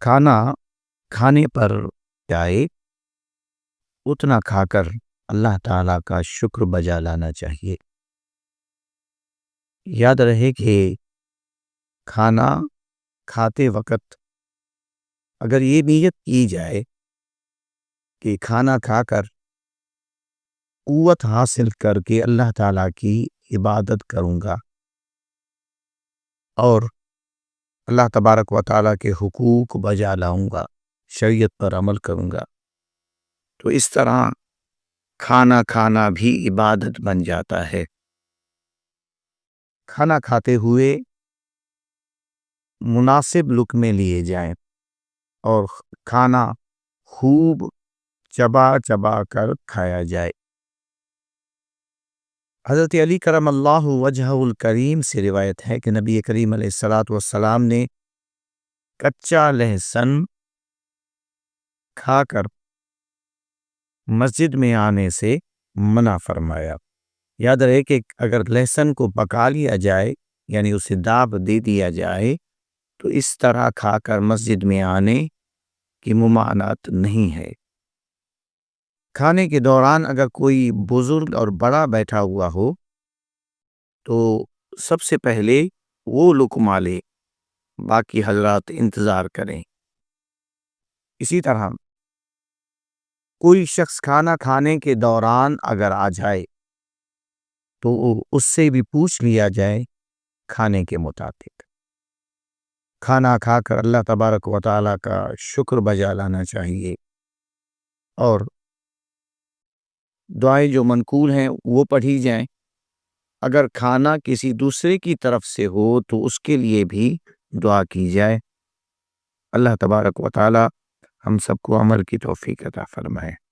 کھانا کھانے پر جائے اتنا کھا کر اللہ تعالیٰ کا شکر بجا لانا چاہیے۔ یاد رہے کہ کھانا کھاتے وقت اگر یہ نیت کی جائے کہ کھانا کھا کر قوت حاصل کر کے اللہ تعالیٰ کی عبادت کروں گا اور اللہ تبارک و تعالیٰ کے حقوق بجا لاؤں گا، شریعت پر عمل کروں گا، تو اس طرح کھانا کھانا بھی عبادت بن جاتا ہے۔ کھانا کھاتے ہوئے مناسب لقمے لیے جائیں اور کھانا خوب چبا چبا کر کھایا جائے۔ حضرت علی کرم اللہ وجہہ الکریم سے روایت ہے کہ نبی کریم علیہ الصلاۃ والسلام نے کچا لہسن کھا کر مسجد میں آنے سے منع فرمایا۔ یاد رہے کہ اگر لہسن کو پکا لیا جائے یعنی اسے داب دے دیا جائے تو اس طرح کھا کر مسجد میں آنے کی ممانعت نہیں ہے۔ کھانے کے دوران اگر کوئی بزرگ اور بڑا بیٹھا ہوا ہو تو سب سے پہلے وہ لقمہ لے، باقی حضرات انتظار کریں۔ اسی طرح کوئی شخص کھانا کھانے کے دوران اگر آ جائے تو اس سے بھی پوچھ لیا جائے کھانے کے مطابق۔ کھانا کھا کر اللہ تبارک و تعالیٰ کا شکر بجا لانا چاہیے اور دعائیں جو منقول ہیں وہ پڑھی جائیں۔ اگر کھانا کسی دوسرے کی طرف سے ہو تو اس کے لیے بھی دعا کی جائے۔ اللہ تبارک و تعالیٰ ہم سب کو عمل کی توفیق عطا فرمائے۔